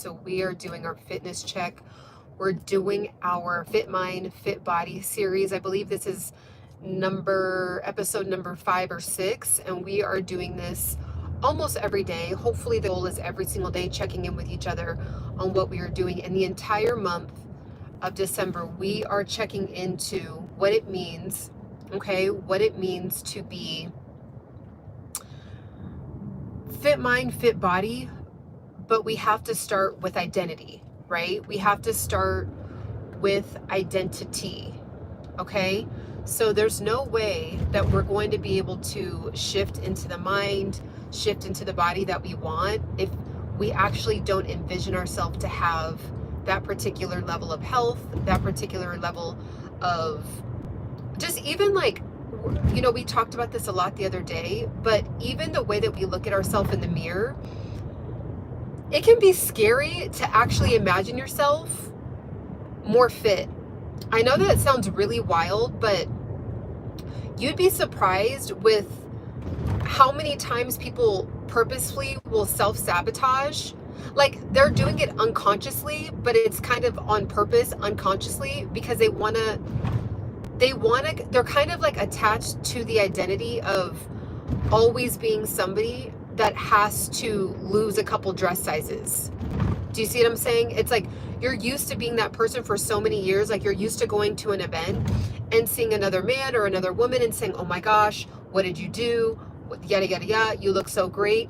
So we are doing our fitness check. We're doing our Fit Mind, Fit Body series. I believe this is episode number 5 or 6, and we are doing this almost every day. Hopefully the goal is every single day checking in with each other on what we are doing. And the entire month of December, we are checking into what it means, okay, what it means to be fit mind, fit body, but we have to start with identity, right? We have to start with identity, okay? So there's no way that we're going to be able to shift into the mind, shift into the body that we want if we actually don't envision ourselves to have that particular level of health, that particular level of just even like, you know, we talked about this a lot the other day, but even the way that we look at ourselves in the mirror, it can be scary to actually imagine yourself more fit. I know that it sounds really wild, but you'd be surprised with how many times people purposefully will self-sabotage. Like they're doing it unconsciously, but it's kind of on purpose, unconsciously, because they're kind of like attached to the identity of always being somebody that has to lose a couple dress sizes. Do you see what I'm saying? It's like you're used to being that person for so many years. Like you're used to going to an event and seeing another man or another woman and saying, oh my gosh, what did you do? Yada, yada, yada. You look so great.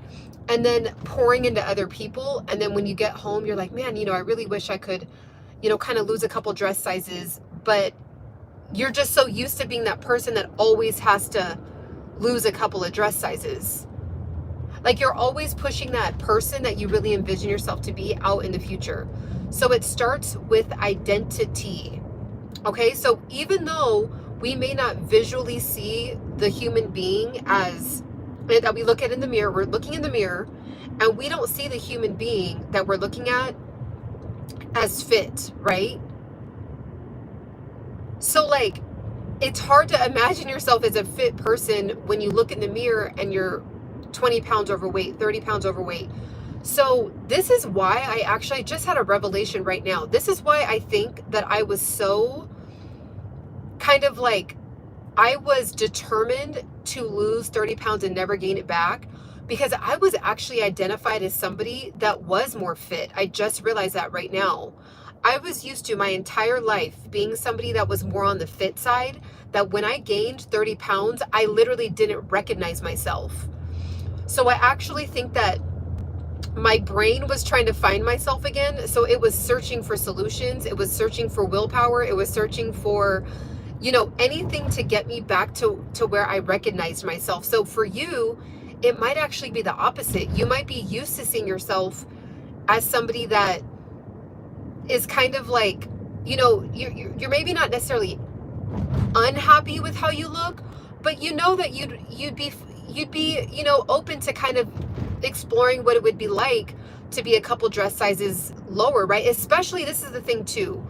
And then pouring into other people. And then when you get home, you're like, man, you know, I really wish I could, you know, kind of lose a couple dress sizes. But you're just so used to being that person that always has to lose a couple of dress sizes. Like you're always pushing that person that you really envision yourself to be out in the future. So it starts with identity. Okay, so even though we may not visually see the human being as that we look at in the mirror, we're looking in the mirror and we don't see the human being that we're looking at as fit, right? So like, it's hard to imagine yourself as a fit person when you look in the mirror and you're 20 pounds overweight, 30 pounds overweight. So this is why I just had a revelation right now. This is why I think that I was so kind of like, I was determined to lose 30 pounds and never gain it back, because I was actually identified as somebody that was more fit. I just realized that right now. I was used to my entire life being somebody that was more on the fit side, that when I gained 30 pounds, I literally didn't recognize myself. So I actually think that my brain was trying to find myself again. So it was searching for solutions. It was searching for willpower. It was searching for, you know, anything to get me back to where I recognized myself. So for you, it might actually be the opposite. You might be used to seeing yourself as somebody that is kind of like, you know, you're maybe not necessarily unhappy with how you look, but you know that you'd be, you know, open to kind of exploring what it would be like to be a couple dress sizes lower, right? Especially, this is the thing too.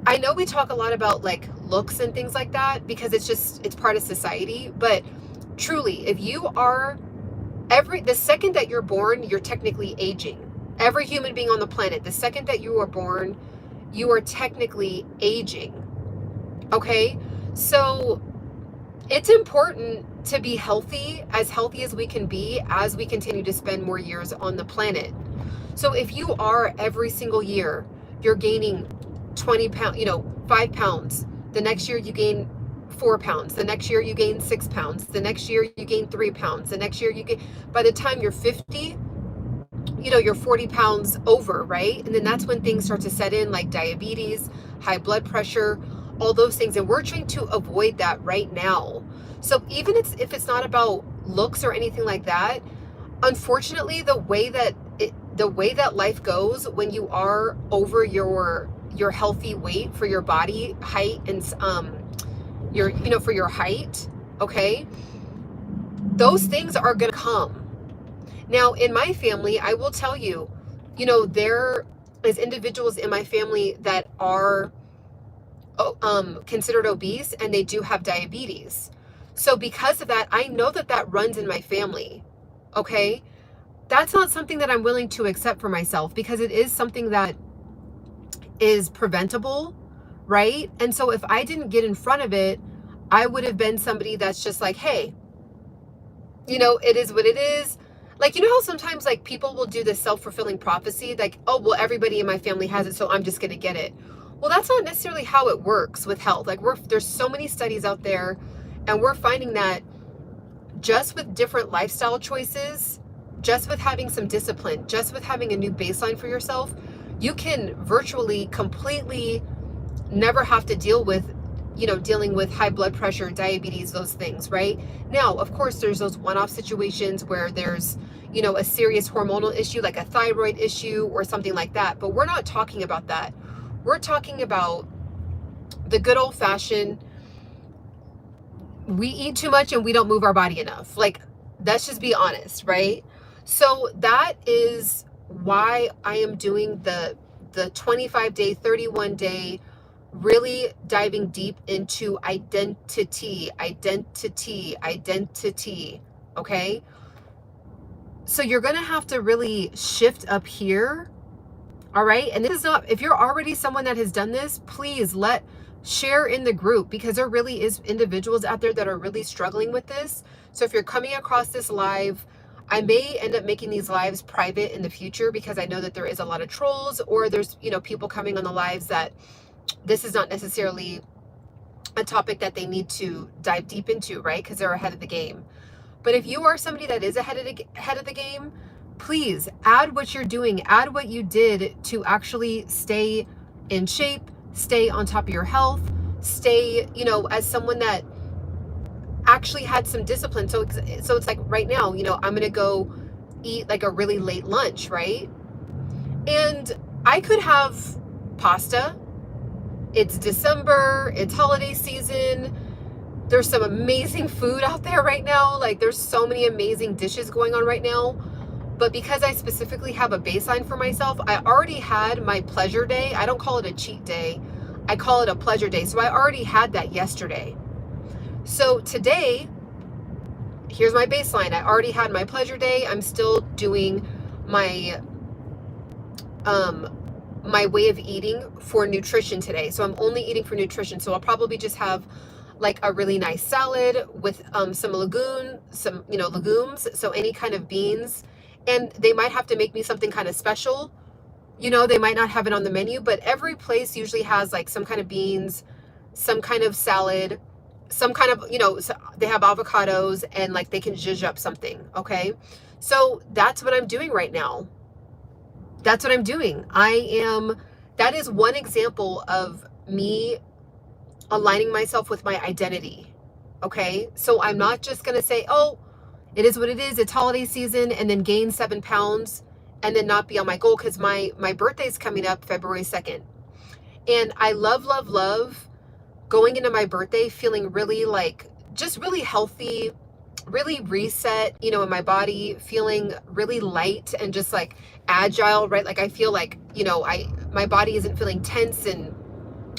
I know we talk a lot about like looks and things like that because it's part of society, but truly, if you are the second that you're born, you're technically aging. Every human being on the planet, the second that you are born, you are technically aging. Okay? So it's important to be healthy as we can be as we continue to spend more years on the planet. So if you are every single year, you're gaining 20 pounds, you know, 5 pounds. The next year you gain 4 pounds. The next year you gain 6 pounds. The next year you gain 3 pounds. The next year you gain, by the time you're 50, you know, you're 40 pounds over, right? And then that's when things start to set in, like diabetes, high blood pressure, all those things. And we're trying to avoid that right now. So even if it's not about looks or anything like that, unfortunately, the way that life goes when you are over your healthy weight for your body height and for your height, okay, those things are gonna come. Now, in my family, I will tell you, you know, there is individuals in my family that are considered obese, and they do have diabetes. So because of that, I know that runs in my family, okay? that's not something that I'm willing to accept for myself, because it is something that is preventable, right? And so if I didn't get in front of it, I would have been somebody that's just like, hey, you know, it is what it is. Like, you know how sometimes like people will do this self-fulfilling prophecy, like, oh, well, everybody in my family has it, so I'm just going to get it. Well, that's not necessarily how it works with health. Like, there's so many studies out there, and we're finding that just with different lifestyle choices, just with having some discipline, just with having a new baseline for yourself, you can virtually completely never have to deal with, you know, dealing with high blood pressure, diabetes, those things, right? Now, of course, there's those one-off situations where there's, you know, a serious hormonal issue, like a thyroid issue or something like that. But we're not talking about that. We're talking about the good old-fashioned, we eat too much and we don't move our body enough. Like, let's just be honest, right? So that is why I am doing the 25-day, 31-day, really diving deep into identity, okay? So you're going to have to really shift up here, all right? And this is not, if you're already someone that has done this, please share in the group, because there really is individuals out there that are really struggling with this. So if you're coming across this live, I may end up making these lives private in the future, because I know that there is a lot of trolls, or there's, you know, people coming on the lives that this is not necessarily a topic that they need to dive deep into, right? Because they're ahead of the game. But if you are somebody that is ahead of the game, please add what you're doing, add what you did to actually stay in shape, stay on top of your health, stay, you know, as someone that actually had some discipline. So it's like right now, you know, I'm going to go eat like a really late lunch, right? And I could have pasta. It's December, it's holiday season. There's some amazing food out there right now. Like, there's so many amazing dishes going on right now. But because I specifically have a baseline for myself, I already had my pleasure day. I don't call it a cheat day. I call it a pleasure day. So I already had that yesterday. So today, here's my baseline. I already had my pleasure day. I'm still doing my my way of eating for nutrition today. So I'm only eating for nutrition. So I'll probably just have like a really nice salad with some legumes. So any kind of beans, and they might have to make me something kind of special. You know, they might not have it on the menu, but every place usually has like some kind of beans, some kind of salad, some kind of, you know, they have avocados, and like they can zhuzh up something. Okay. So that's what I'm doing right now. That's what I'm doing. That is one example of me aligning myself with my identity. Okay. So I'm not just going to say, oh, it is what it is, it's holiday season, and then gain 7 pounds and then not be on my goal, because my birthday's coming up February 2nd. And I love going into my birthday feeling really like, just really healthy, really reset, you know, in my body, feeling really light and just like agile, right? Like I feel like, you know, my body isn't feeling tense. And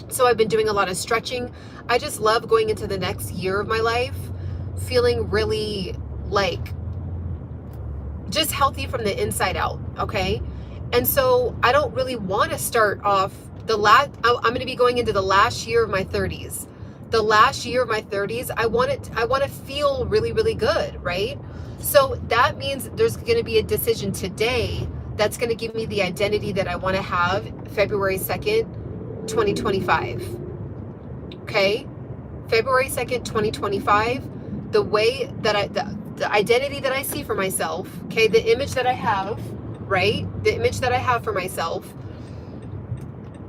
so I've been doing a lot of stretching. I just love going into the next year of my life feeling really like just healthy from the inside out. Okay. And so I don't really want to start off I'm going to be going into the last year of my 30s. The last year of my 30s, I want to feel really, really good, right? So that means there's going to be a decision today that's going to give me the identity that I want to have February 2nd, 2025. Okay? February 2nd, 2025, the way that the identity that I see for myself, okay, the image that I have, right? The image that I have for myself,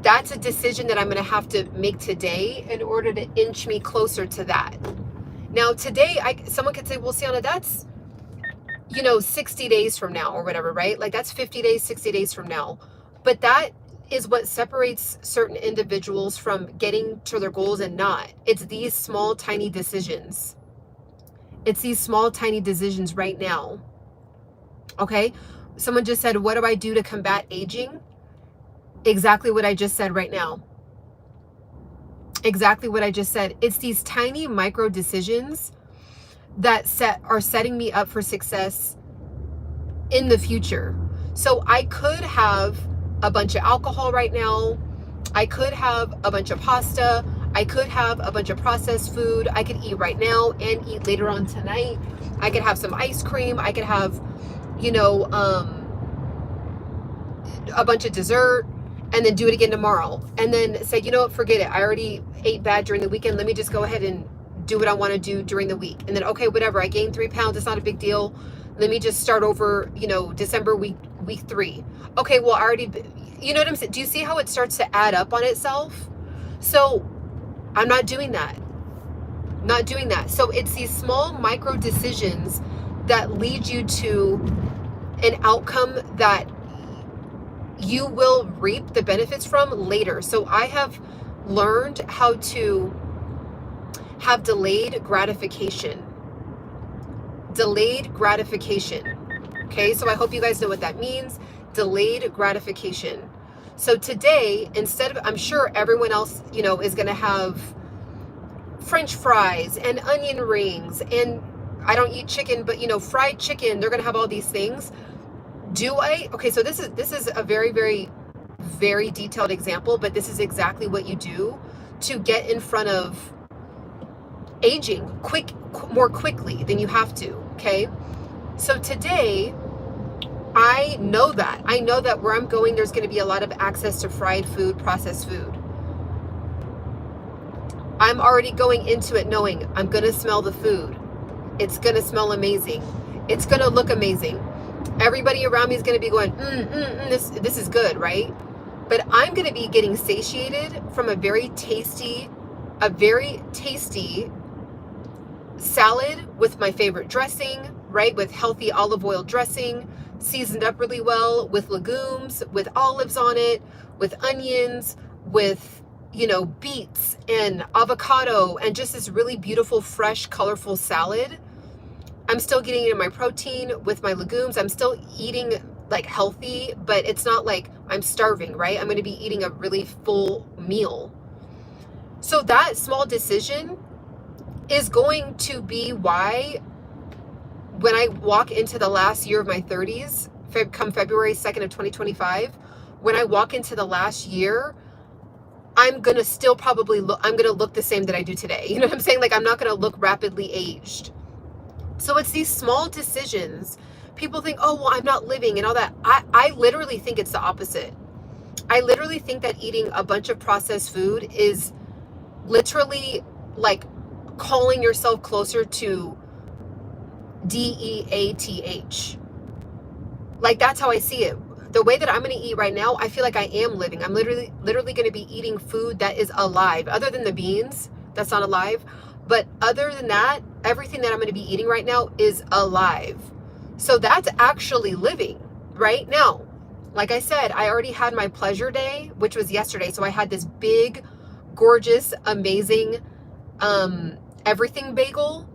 that's a decision that I'm going to have to make today in order to inch me closer to that. Now, today, someone could say, well, Ciana, that's, 60 days from now or whatever, right? Like that's 50 days, 60 days from now. But that is what separates certain individuals from getting to their goals and not. It's these small, tiny decisions. It's these small, tiny decisions right now. Okay? Someone just said, what do I do to combat aging? Exactly what I just said right now. Exactly what I just said. It's these tiny micro decisions that are setting me up for success in the future. So I could have a bunch of alcohol right now. I could have a bunch of pasta. I could have a bunch of processed food. I could eat right now and eat later on tonight. I could have some ice cream. I could have, you know, a bunch of dessert, and then do it again tomorrow. And then say, you know what, forget it. I already ate bad during the weekend. Let me just go ahead and do what I want to do during the week. And then, okay, whatever. I gained 3 pounds. It's not a big deal. Let me just start over, you know, December week 3. Okay, well, I already, you know what I'm saying? Do you see how it starts to add up on itself? So I'm not doing that. Not doing that. So it's these small micro decisions that lead you to an outcome that you will reap the benefits from later. So I have learned how to have delayed gratification. Delayed gratification. Okay, so I hope you guys know what that means. Delayed gratification. So today, instead of, I'm sure everyone else, you know, is going to have French fries and onion rings, and I don't eat chicken, but, you know, fried chicken. They're going to have all these things. Do I? Okay, so this is a very, very, very detailed example, but this is exactly what you do to get in front of aging more quickly than you have to. Okay, so today I know that where I'm going, there's going to be a lot of access to fried food, processed food. I'm already going into it knowing I'm going to smell the food. It's going to smell amazing. It's going to look amazing. Everybody around me is going to be going, this is good, right? But I'm going to be getting satiated from a very tasty salad with my favorite dressing, right? With healthy olive oil dressing, seasoned up really well, with legumes, with olives on it, with onions, with, you know, beets and avocado, and just this really beautiful, fresh, colorful salad. I'm still getting in my protein with my legumes. I'm still eating like healthy, but it's not like I'm starving, right? I'm going to be eating a really full meal. So that small decision is going to be why when I walk into the last year of my 30s, come February 2nd of 2025, when I walk into the last year, I'm going to still probably I'm going to look the same that I do today. You know what I'm saying? Like, I'm not going to look rapidly aged. So it's these small decisions. People think, oh, well, I'm not living and all that. I literally think it's the opposite. I literally think that eating a bunch of processed food is literally like calling yourself closer to DEATH. Like, that's how I see it. The way that I'm going to eat right now, I feel like I am living. I'm literally going to be eating food that is alive, other than the beans. That's not alive. But other than that, everything that I'm going to be eating right now is alive. So that's actually living right now. Like I said, I already had my pleasure day, which was yesterday. So I had this big, gorgeous, amazing, everything bagel.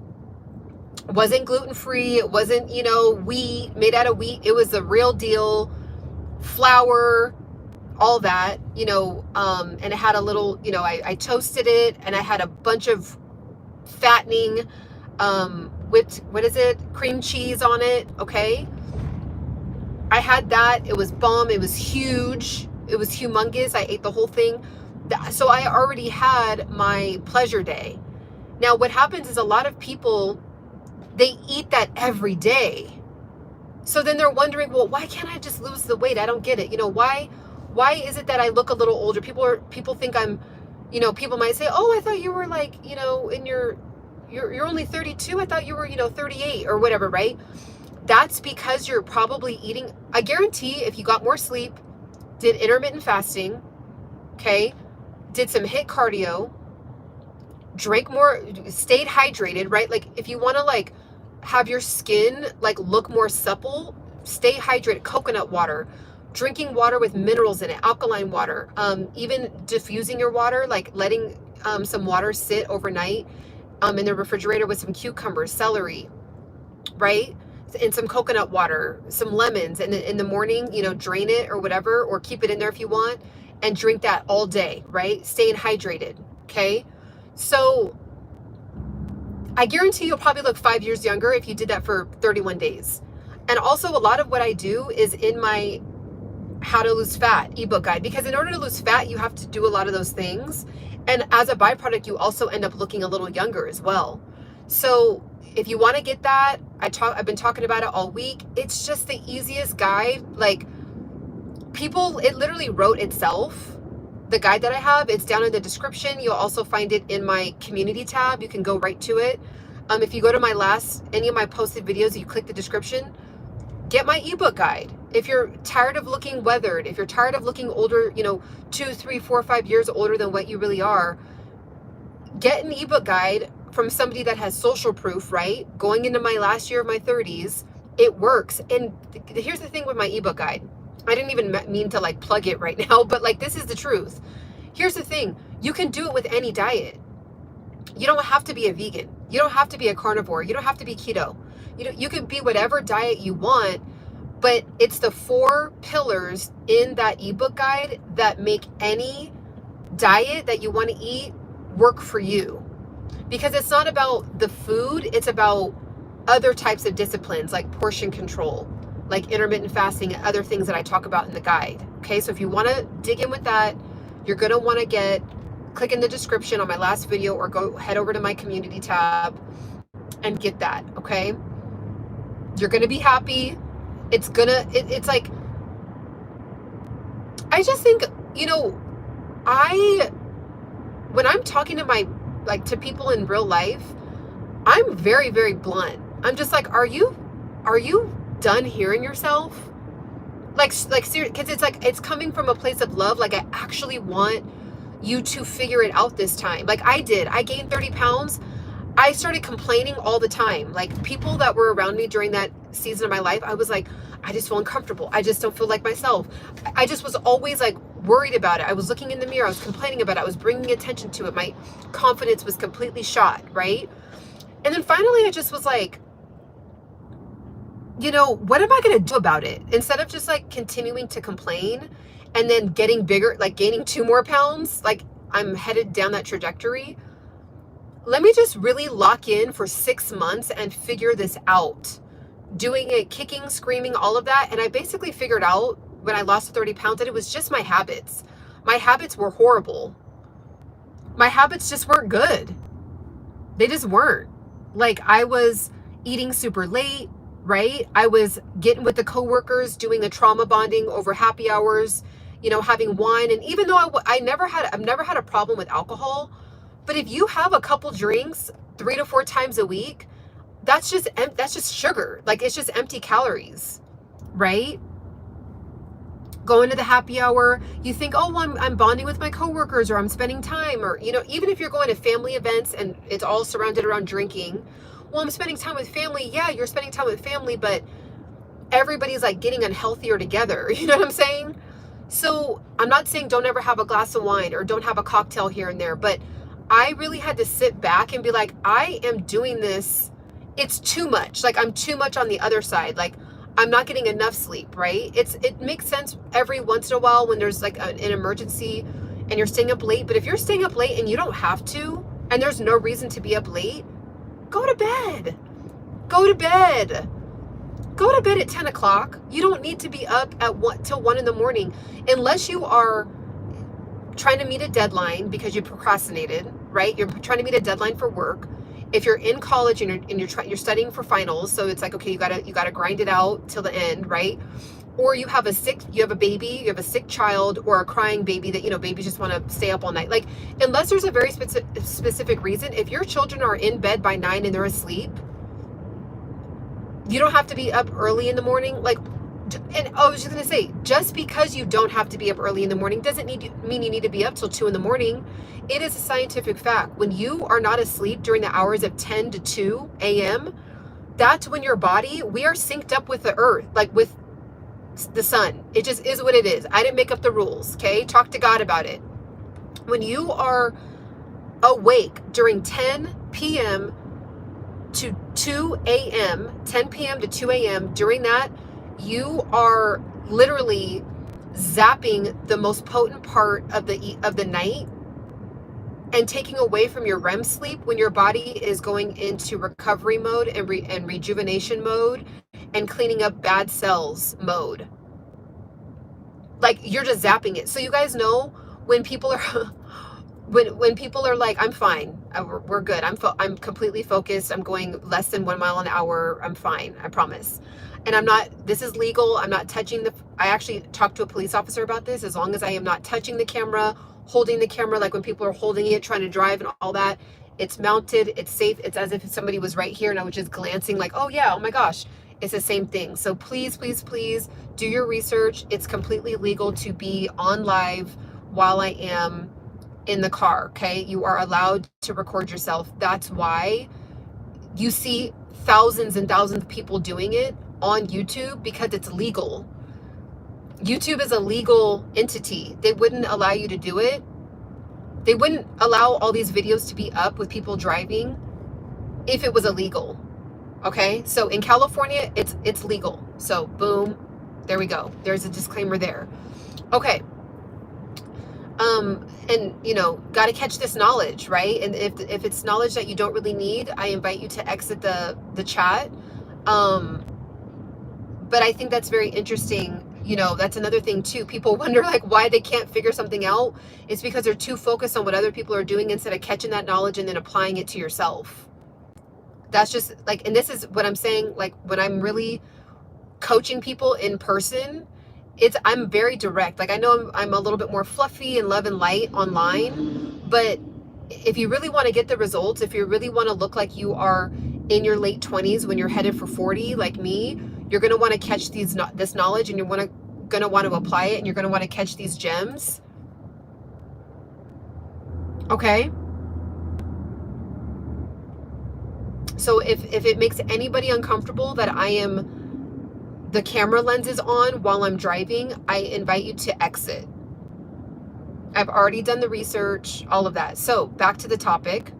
Wasn't gluten-free. It wasn't, you know, wheat, made out of wheat. It was the real deal. Flour, all that, you know, and it had a little, you know, I toasted it, and I had a bunch of fattening, whipped, cream cheese on it. Okay. I had that. It was bomb. It was huge. It was humongous. I ate the whole thing. So I already had my pleasure day. Now, what happens is a lot of people, they eat that every day. So then they're wondering, well, why can't I just lose the weight? I don't get it. You know, why is it that I look a little older? People think I'm, you know, people might say, oh, I thought you were like, you know, in you're only 32. I thought you were, you know, 38 or whatever, right? That's because you're probably eating. I guarantee if you got more sleep, did intermittent fasting, okay, did some HIIT cardio, drank more, stayed hydrated, right? Like, if you want to like have your skin like look more supple, stay hydrated. Coconut water, drinking water with minerals in it, alkaline water, even diffusing your water, like letting some water sit overnight in the refrigerator with some cucumbers, celery, right? And some coconut water, some lemons, and in the morning, you know, drain it or whatever, or keep it in there if you want, and drink that all day, right? Staying hydrated. Okay. So I guarantee you'll probably look 5 years younger if you did that for 31 days. And also a lot of what I do is in my How to Lose Fat ebook guide, because in order to lose fat, you have to do a lot of those things. And as a byproduct, you also end up looking a little younger as well. So if you want to get that, I've been talking about it all week. It's just the easiest guide. Like, it literally wrote itself. The guide that I have, it's down in the description. You'll also find it in my community tab. You can go right to it. If you go to any of my posted videos, you click the description, get my ebook guide. If you're tired of looking weathered, if you're tired of looking older, 2, 3, 4, 5 years older than what you really are, get an ebook guide from somebody that has social proof, right? Going into my last year of my 30s, it works. And here's the thing with my ebook guide. I didn't even mean to like plug it right now, but like, this is the truth. Here's the thing. You can do it with any diet. You don't have to be a vegan. You don't have to be a carnivore. You don't have to be keto. You can be whatever diet you want, but it's the 4 pillars in that ebook guide that make any diet that you want to eat work for you. Because it's not about the food, it's about other types of disciplines like portion control, like intermittent fasting, and other things that I talk about in the guide. Okay, so if you want to dig in with that, you're going to want to click in the description on my last video, or head over to my community tab and get that. Okay, you're going to be happy. It's like, I just think, when I'm talking to people in real life, I'm very, very blunt. I'm just like, are you done hearing yourself? Like seriously, because it's like, it's coming from a place of love. Like, I actually want you to figure it out this time. Like I did. I gained 30 pounds. I started complaining all the time. Like, people that were around me during that season of my life, I was like, I just feel uncomfortable. I just don't feel like myself. I just was always like worried about it. I was looking in the mirror. I was complaining about it. I was bringing attention to it. My confidence was completely shot, right? And then finally I just was like, what am I going to do about it? Instead of just like continuing to complain and then getting bigger, like gaining 2 more pounds, like I'm headed down that trajectory. Let me just really lock in for 6 months and figure this out. Doing it, kicking, screaming, all of that. And I basically figured out when I lost 30 pounds that it was just my habits. My habits were horrible. My habits just weren't good. They just weren't. Like, I was eating super late, right? I was getting with the coworkers, doing the trauma bonding over happy hours, having wine. And even though I've never had a problem with alcohol, but if you have a couple drinks 3 to 4 times a week, that's just sugar. Like, it's just empty calories, right? Going to the happy hour, you think, oh, I'm bonding with my coworkers, or I'm spending time, or, even if you're going to family events and it's all surrounded around drinking, well, I'm spending time with family. Yeah, you're spending time with family, but everybody's like getting unhealthier together. You know what I'm saying? So I'm not saying don't ever have a glass of wine or don't have a cocktail here and there, but I really had to sit back and be like, I am doing this. It's too much. Like, I'm too much on the other side. Like, I'm not getting enough sleep, right? It makes sense every once in a while when there's like an emergency and you're staying up late. But if you're staying up late and you don't have to, and there's no reason to be up late, go to bed. Go to bed. Go to bed at 10 o'clock. You don't need to be up till 1 in the morning, unless you are trying to meet a deadline because you procrastinated, right? You're trying to meet a deadline for work. If you're in college and you're studying for finals, so it's like, okay, you gotta grind it out till the end, right? Or you have a baby, you have a sick child, or a crying baby that, babies just want to stay up all night. Like, unless there's a very specific reason, if your children are in bed by 9 and they're asleep, you don't have to be up early in the morning. Like, and I was just going to say, just because you don't have to be up early in the morning doesn't mean you need to be up till 2 in the morning. It is a scientific fact. When you are not asleep during the hours of 10 to 2 a.m., that's when we are synced up with the earth, like with the sun. It just is what it is. I didn't make up the rules, okay? Talk to God about it. When you are awake during 10 p.m. to 2 a.m., 10 p.m. to 2 a.m., during that, you are literally zapping the most potent part of the night and taking away from your REM sleep when your body is going into recovery mode and rejuvenation mode and cleaning up bad cells mode. Like, you're just zapping it. So you guys know when people are when people are like, I'm fine, we're good, I'm completely focused, I'm going less than 1 mile an hour, I'm fine, I promise. And I'm not, this is legal, I'm not touching I actually talked to a police officer about this. As long as I am not touching the camera, holding the camera, like when people are holding it, trying to drive and all that, it's mounted, it's safe, it's as if somebody was right here and I was just glancing like, oh yeah, oh my gosh, it's the same thing. So please, please, please do your research. It's completely legal to be on live while I am in the car, okay? You are allowed to record yourself. That's why you see thousands and thousands of people doing it on YouTube, because it's legal. YouTube is a legal entity. They wouldn't allow you to do it. They wouldn't allow all these videos to be up with people driving if it was illegal. Okay? So in California, it's legal. So boom, there we go. There's a disclaimer there. Okay. And you know, got to catch this knowledge, right? And if it's knowledge that you don't really need, I invite you to exit the chat. But I think that's very interesting. You know, that's another thing too. People wonder like why they can't figure something out. It's because they're too focused on what other people are doing instead of catching that knowledge and then applying it to yourself. That's just like, and this is what I'm saying, like when I'm really coaching people in person, I'm very direct. Like I know I'm a little bit more fluffy and love and light online, but if you really want to get the results, if you really want to look like you are in your late 20s when you're headed for 40, like me, you're going to want to catch this knowledge, and you're going to want to apply it, and you're going to want to catch these gems. Okay? So if it makes anybody uncomfortable that the camera lens is on while I'm driving, I invite you to exit. I've already done the research, all of that. So back to the topic.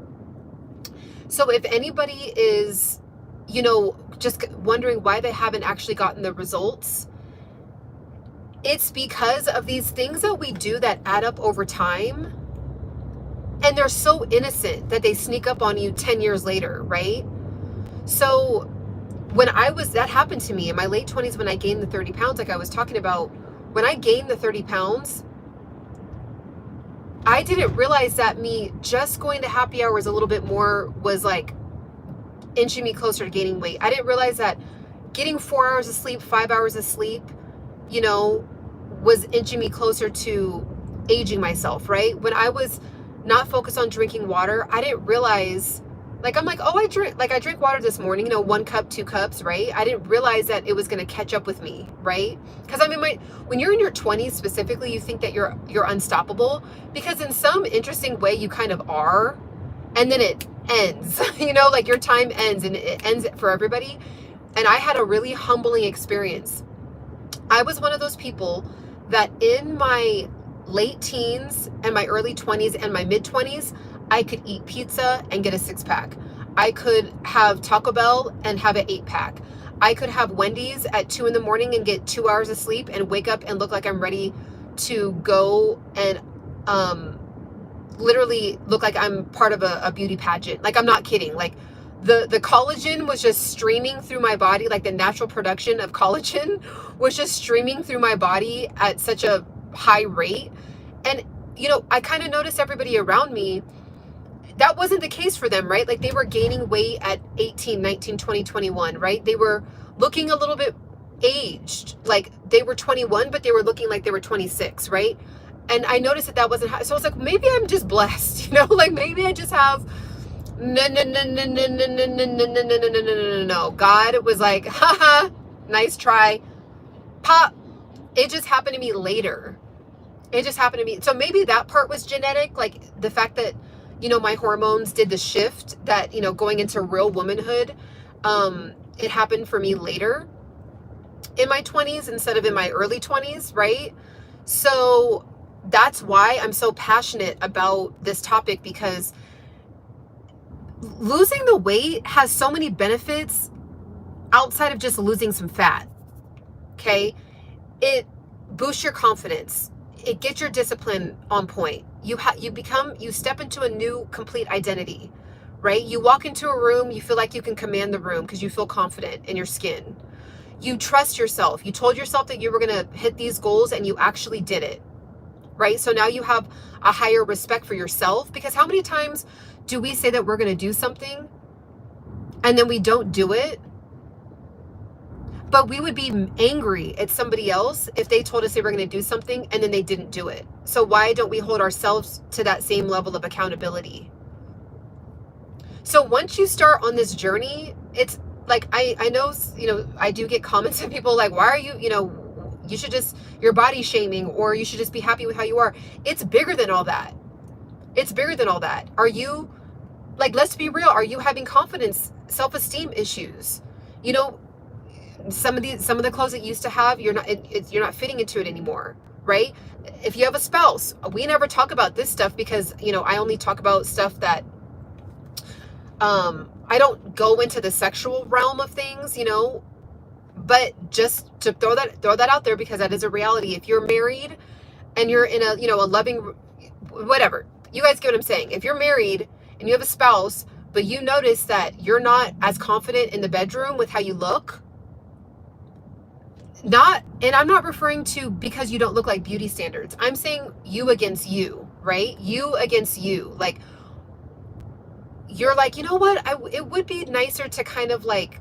So if anybody is, you know, just wondering why they haven't actually gotten the results, it's because of these things that we do that add up over time. And they're so innocent that they sneak up on you 10 years later, right? So that happened to me in my late 20s when I gained the 30 pounds, like I was talking about. When I gained the 30 pounds, I didn't realize that me just going to happy hours a little bit more was like inching me closer to gaining weight. I didn't realize that getting 4 hours of sleep, 5 hours of sleep, you know, was inching me closer to aging myself, right? When I was not focused on drinking water, I didn't realize, like, I'm like, oh, I drink water this morning, you know, 1 cup, 2 cups, right? I didn't realize that it was going to catch up with me, right? Because I mean, when you're in your 20s specifically, you think that you're unstoppable, because in some interesting way you kind of are, and then it ends, you know, like your time ends, and it ends for everybody. And I had a really humbling experience. I was one of those people that in my late teens and my early 20s and my mid 20s, I could eat pizza and get a 6-pack. I could have Taco Bell and have an 8-pack. I could have Wendy's at 2 a.m. and get 2 hours of sleep and wake up and look like I'm ready to go and literally look like I'm part of a beauty pageant. Like, I'm not kidding. Like the collagen was just streaming through my body. Like the natural production of collagen was just streaming through my body at such a high rate. And, you know, I kind of noticed everybody around me, that wasn't the case for them, right? Like they were gaining weight at 18, 19, 20, 21, right? They were looking a little bit aged. Like they were 21, but they were looking like they were 26, right? And I noticed that wasn't how, so I was like, maybe I'm just blessed, you know, like maybe I just have, no. God was like, haha, nice try. Pop. It just happened to me later. It just happened to me. So maybe that part was genetic, like the fact that, you know, my hormones did the shift, that, you know, going into real womanhood, it happened for me later in my 20s instead of in my early 20s, right? So that's why I'm so passionate about this topic, because losing the weight has so many benefits outside of just losing some fat. Okay? It boosts your confidence. It gets your discipline on point. You step into a new complete identity, right? You walk into a room, you feel like you can command the room because you feel confident in your skin. You trust yourself. You told yourself that you were going to hit these goals and you actually did it, right? So now you have a higher respect for yourself, because how many times do we say that we're going to do something and then we don't do it? But we would be angry at somebody else if they told us they were going to do something and then they didn't do it. So why don't we hold ourselves to that same level of accountability? So once you start on this journey, it's like, I know, I do get comments from people like, why are you, you should just, you're body shaming, or you should just be happy with how you are. It's bigger than all that. It's bigger than all that. Are you, like, let's be real. Are you having confidence, self-esteem issues? Some of the clothes that you used to have, you're not fitting into it anymore, right? If you have a spouse, we never talk about this stuff because, I only talk about stuff that, I don't go into the sexual realm of things, but just to throw that out there, because that is a reality. If you're married and you're in a loving, whatever, you guys get what I'm saying. If you're married and you have a spouse, but you notice that you're not as confident in the bedroom with how you look, and I'm not referring to because you don't look like beauty standards. I'm saying you against you, right? You against you. Like, you're like, you know what? It would be nicer to kind of like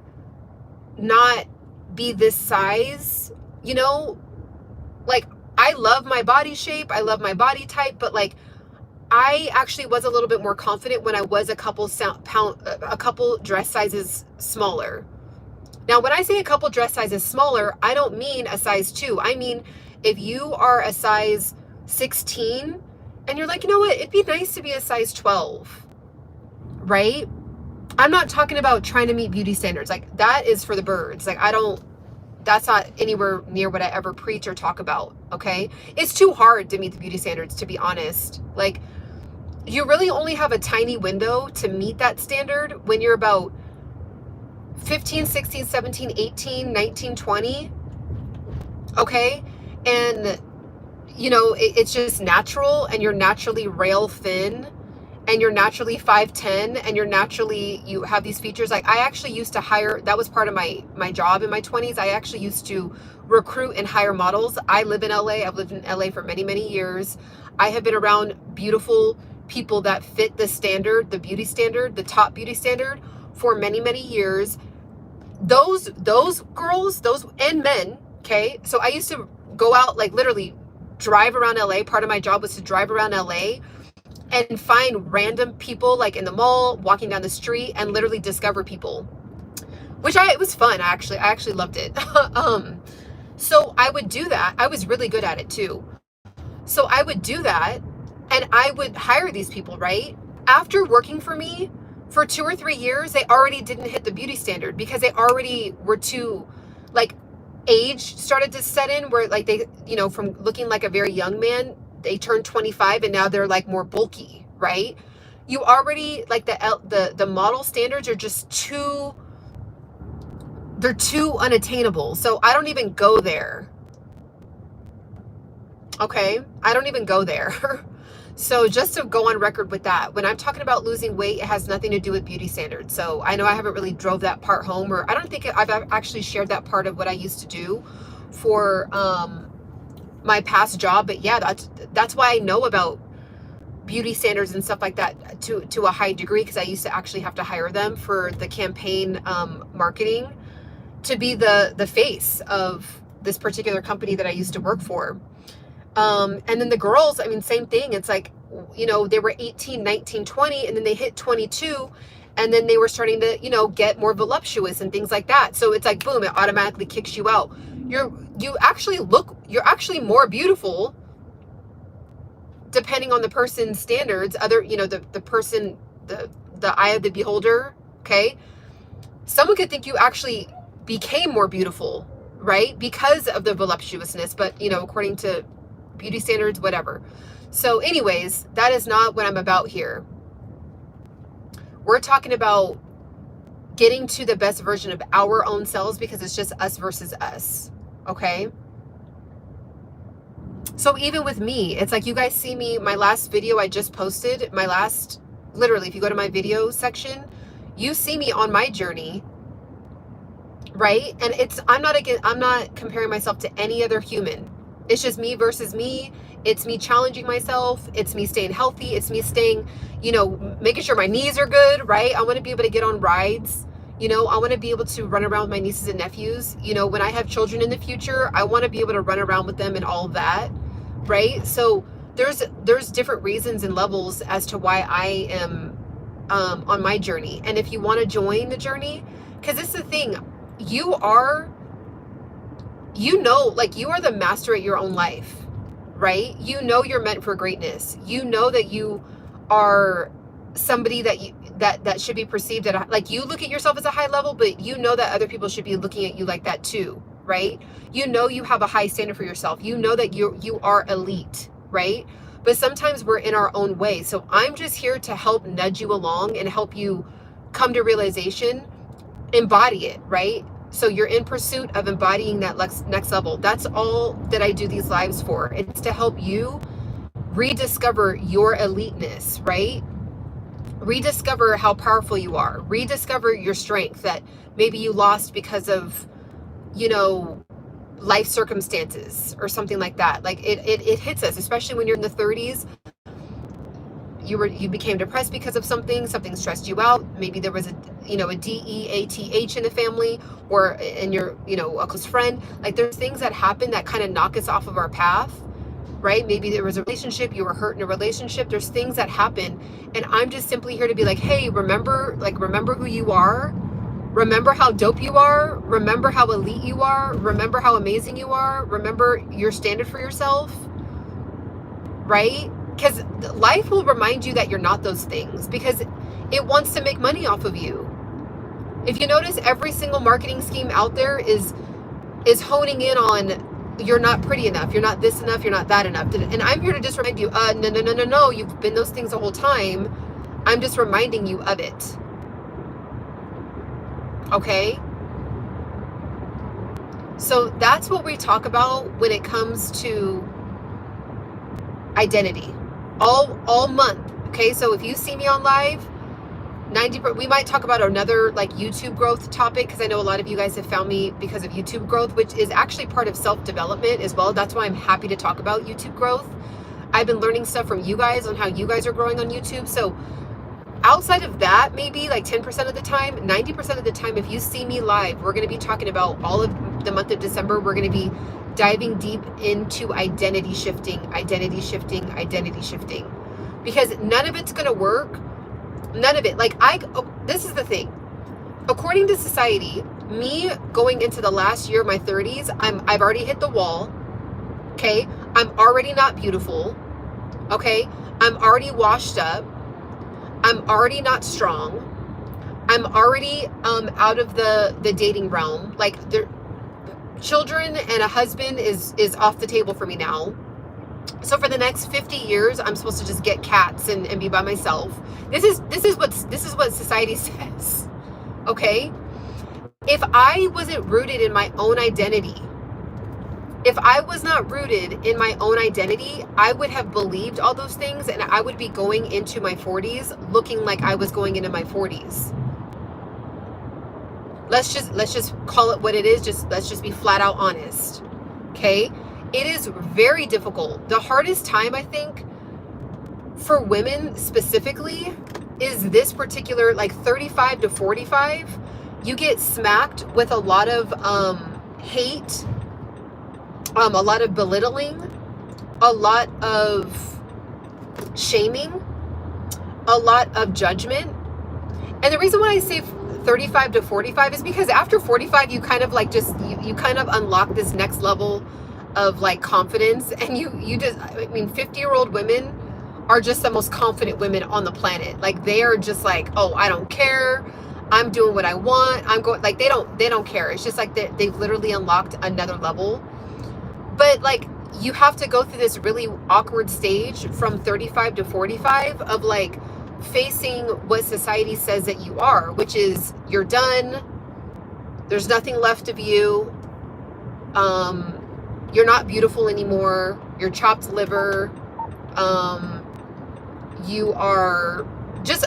not be this size, like, I love my body shape. I love my body type, but like, I actually was a little bit more confident when I was a couple dress sizes smaller. Now, when I say a couple dress sizes smaller, I don't mean a size 2. I mean, if you are a size 16 and you're like, you know what, it'd be nice to be a size 12, right? I'm not talking about trying to meet beauty standards. Like, that is for the birds. Like, that's not anywhere near what I ever preach or talk about, okay? It's too hard to meet the beauty standards, to be honest. Like, you really only have a tiny window to meet that standard when you're about 15, 16, 17, 18, 19, 20. Okay. And, it's just natural, and you're naturally rail thin, and you're naturally 5'10", and you have these features. Like, I actually used to hire, that was part of my job in my 20s. I actually used to recruit and hire models. I live in LA. I've lived in LA for many, many years. I have been around beautiful people that fit the standard, the beauty standard, the top beauty standard, for many, many years. Those girls, and men, okay? So I used to go out, like, literally drive around LA. Part of my job was to drive around LA and find random people, like in the mall, walking down the street, and literally discover people, which it was fun. I actually loved it. So I would do that. I was really good at it too. So I would do that, and I would hire these people, right? After working for me for 2 or 3 years, they already didn't hit the beauty standard, because they already were too, like, age started to set in, where like they, from looking like a very young man, they turned 25 and now they're like more bulky, right? You already, like, the model standards are just they're too unattainable. So I don't even go there. Okay. I don't even go there. So just to go on record with that, when I'm talking about losing weight, it has nothing to do with beauty standards. So I know I haven't really drove that part home, or I don't think I've actually shared that part of what I used to do for my past job. But yeah, that's why I know about beauty standards and stuff like that to a high degree, because I used to actually have to hire them for the campaign marketing, to be the face of this particular company that I used to work for. And then the girls, I mean, same thing. It's like, they were 18, 19, 20, and then they hit 22, and then they were starting to, get more voluptuous and things like that. So it's like, boom, it automatically kicks you out. You're actually more beautiful, depending on the person's standards, the person, the eye of the beholder. Okay. Someone could think you actually became more beautiful, right? Because of the voluptuousness, but, according to beauty standards, whatever. So anyways, that is not what I'm about here. We're talking about getting to the best version of our own selves, because it's just us versus us. Okay. So even with me, it's like, you guys see me, my last video I just posted, literally, if you go to my video section, you see me on my journey, right? And I'm not comparing myself to any other human. It's just me versus me. It's me challenging myself. It's me staying healthy. It's me staying, making sure my knees are good, right? I want to be able to get on rides. I want to be able to run around with my nieces and nephews. When I have children in the future, I want to be able to run around with them and all of that, right? So there's different reasons and levels as to why I am on my journey. And if you want to join the journey, because this is the thing, you are the master at your own life, right? You're meant for greatness. That you are somebody that should be perceived at like, you look at yourself as a high level, but that other people should be looking at you like that too, right? You have a high standard for yourself. That you are elite, right? But sometimes we're in our own way. So I'm just here to help nudge you along and help you come to realization, embody it, right? So you're in pursuit of embodying that next level. That's all that I do these lives for. It's to help you rediscover your eliteness, right? Rediscover how powerful you are. Rediscover your strength that maybe you lost because of, life circumstances or something like that. Like it hits us, especially when you're in the 30s. You became depressed because of something stressed you out. Maybe there was a DEATH in the family, or in your a close friend. Like, there's things that happen that kind of knock us off of our path, right? Maybe there was a relationship, you were hurt in a relationship. There's things that happen, and I'm just simply here to be like, hey, remember who you are. Remember how dope you are. Remember how elite you are. Remember how amazing you are. Remember your standard for yourself, right? Because life will remind you that you're not those things, because it wants to make money off of you. If you notice, every single marketing scheme out there is honing in on, you're not pretty enough, you're not this enough, you're not that enough. And I'm here to just remind you, no, you've been those things the whole time. I'm just reminding you of it. Okay? So that's what we talk about when it comes to identity. All month. Okay, so if you see me on live, we might talk about another like YouTube growth topic, because I know a lot of you guys have found me because of YouTube growth, which is actually part of self-development as well. That's why I'm happy to talk about YouTube growth. I've been learning stuff from you guys on how you guys are growing on YouTube. So outside of that, maybe like 10% of the time, 90% of the time, if you see me live, we're going to be talking about all of the month of December. We're going to be diving deep into identity shifting, because none of it's going to work. None of it. This is the thing. According to society, me going into the last year of my 30s, I've already hit the wall. Okay. I'm already not beautiful. Okay. I'm already washed up. I'm already not strong. I'm already out of the dating realm. Like, children and a husband is off the table for me now. So for the next 50 years, I'm supposed to just get cats and be by myself. This is what society says. Okay? If I wasn't rooted in my own identity, if I was not rooted in my own identity, I would have believed all those things, and I would be going into my 40s looking like I was going into my 40s. Let's just call it what it is. Let's just be flat out honest. Okay? It is very difficult. The hardest time, I think, for women specifically, is this particular, like 35 to 45. You get smacked with a lot of hate, a lot of belittling, a lot of shaming, a lot of judgment. And the reason why I say 35 to 45 is because after 45, you kind of like you kind of unlock this next level of like confidence, and you just, 50-year-old women are just the most confident women on the planet. Like, they are just like, oh, I don't care, I'm doing what I want, I'm going, like, they don't care. It's just like they've literally unlocked another level. But like, you have to go through this really awkward stage from 35 to 45 of like facing what society says that you are, which is, you're done, there's nothing left of you, you're not beautiful anymore, you're chopped liver, you are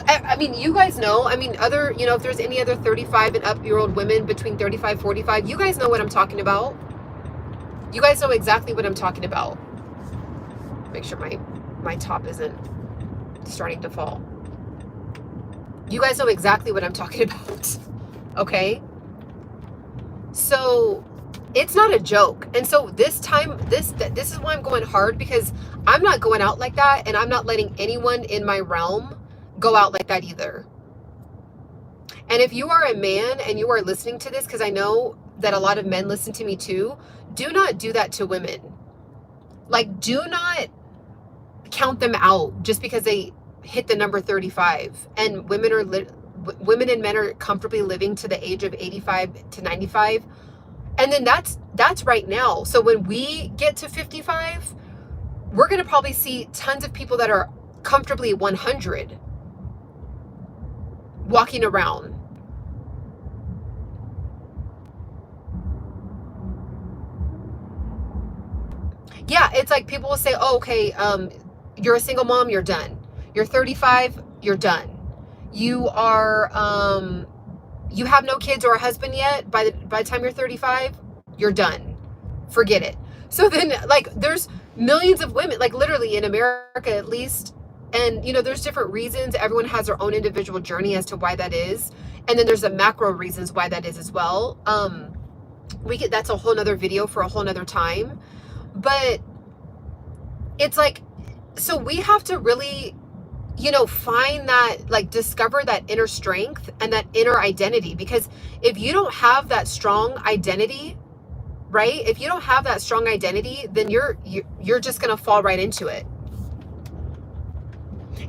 I mean, you guys know, I mean, other, you know, if there's any other 35 and up year old women between 35, 45, you guys know what I'm talking about. You guys know exactly what I'm talking about. Make sure my top isn't starting to fall. You guys know exactly what I'm talking about. Okay? So it's not a joke. And so this time, this is why I'm going hard, because I'm not going out like that, and I'm not letting anyone in my realm go out like that either. And if you are a man and you are listening to this, because I know that a lot of men listen to me too, do not do that to women. Like, do not count them out just because they hit the number 35. And women and men are comfortably living to the age of 85 to 95. And then that's right now. So when we get to 55, we're going to probably see tons of people that are comfortably 100 walking around. Yeah, it's like people will say, oh, okay, you're a single mom, you're done. You're 35, you're done. You are, you have no kids or a husband yet. By the time you're 35, you're done. Forget it. So then, like, there's millions of women, like literally in America at least. And, you know, there's different reasons. Everyone has their own individual journey as to why that is. And then there's the macro reasons why that is as well. That's a whole nother video for a whole nother time. But it's like, so we have to really, you know, find that, like, discover that inner strength and that inner identity. Because if you don't have that strong identity, right? If you don't have that strong identity, then you're just going to fall right into it.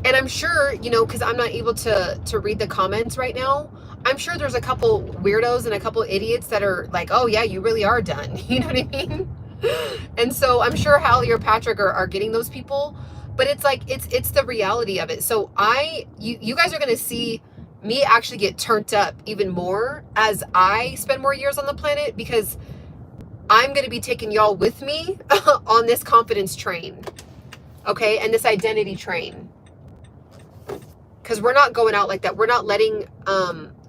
And I'm sure, you know, because I'm not able to read the comments right now, I'm sure there's a couple weirdos and a couple idiots that are like, oh yeah, you really are done. You know what I mean? And so I'm sure Hallie or Patrick are getting those people, but it's like, it's the reality of it. So you guys are going to see me actually get turned up even more as I spend more years on the planet, because I'm going to be taking y'all with me on this confidence train. Okay. And this identity train, because we're not going out like that. We're not letting,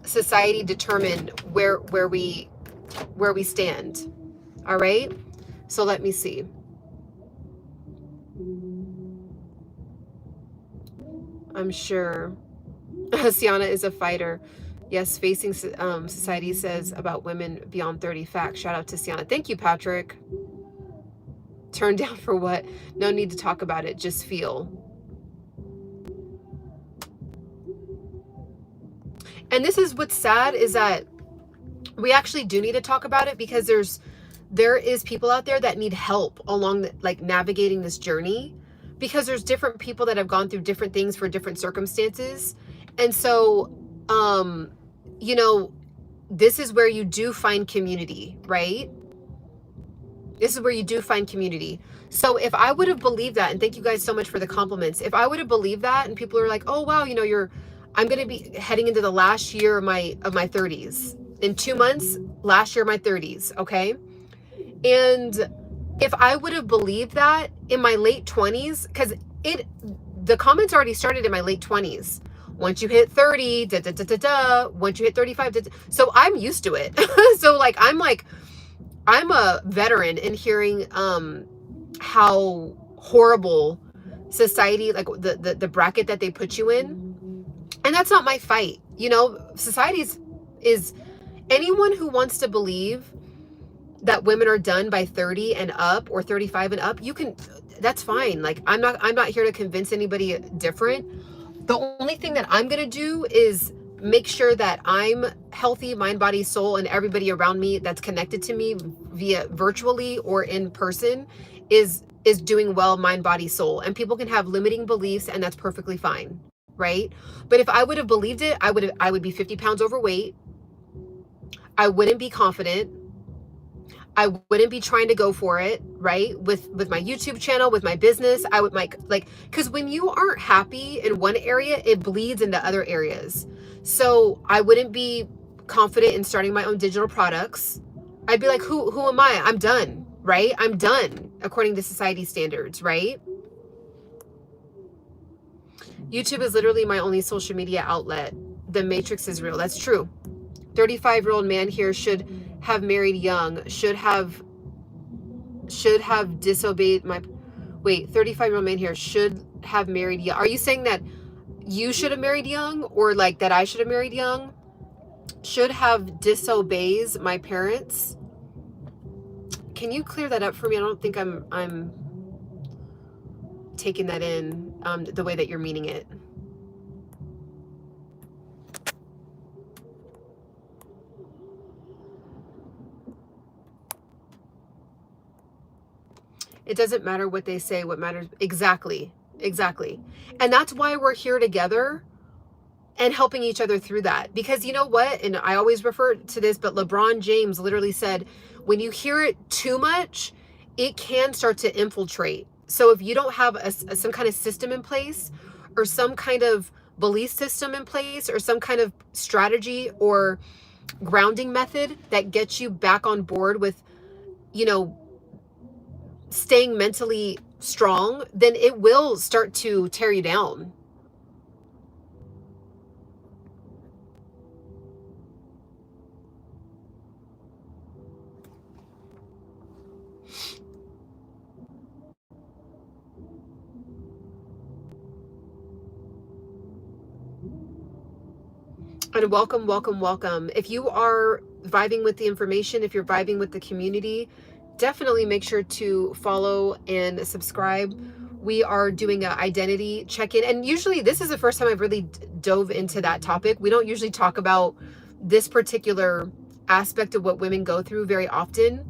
society determine where we stand. All right. So let me see. I'm sure Ciana is a fighter. Yes, facing society says about women beyond 30 facts. Shout out to Ciana. Thank you, Patrick. Turn down for what? No need to talk about it. Just feel. And this is what's sad, is that we actually do need to talk about it, because there is people out there that need help along like navigating this journey, because there's different people that have gone through different things for different circumstances. And so, you know, this is where you do find community, right? This is where you do find community. So if I would have believed that, and thank you guys so much for the compliments. If I would have believed that, and people are like, oh, wow, you know, I'm going to be heading into the last year of my 30s. In 2 months, last year of my 30s, okay? And if I would have believed that in my late 20s, because the comments already started in my late 20s. Once you hit 30, once you hit 35, so I'm used to it. So like, I'm a veteran in hearing how horrible society, like the bracket that they put you in. And that's not my fight. You know, society is anyone who wants to believe that women are done by 30 and up, or 35 and up, you can, that's fine. Like, I'm not here to convince anybody different. The only thing that I'm going to do is make sure that I'm healthy, mind, body, soul, and everybody around me that's connected to me via virtually or in person is doing well, mind, body, soul. And people can have limiting beliefs, and that's perfectly fine. Right? But if I would have believed it, I would be 50 pounds overweight. I wouldn't be confident. I wouldn't be trying to go for it, right? With my YouTube channel, with my business, I would like, because when you aren't happy in one area, it bleeds into other areas. So I wouldn't be confident in starting my own digital products. I'd be like, who am I? I'm done, right? I'm done according to society standards, right? YouTube is literally my only social media outlet. The Matrix is real. That's true. 35-year-old man here should have married young, should have disobeyed my, wait, 35-year-old man here should have married young. Are you saying that you should have married young, or like that I should have married young? Should have disobeys my parents. Can you clear that up for me? I don't think I'm taking that in the way that you're meaning it. It doesn't matter what they say. What matters, exactly. And that's why we're here together and helping each other through that. Because you know what? And I always refer to this, but LeBron James literally said, when you hear it too much, it can start to infiltrate. So if you don't have some kind of system in place, or some kind of belief system in place, or some kind of strategy or grounding method that gets you back on board with, you know, staying mentally strong, then it will start to tear you down. And welcome. If you are vibing with the information, if you're vibing with the community, definitely make sure to follow and subscribe. We are doing an identity check-in, and usually this is the first time I've really dove into that topic. We don't usually talk about this particular aspect of what women go through very often.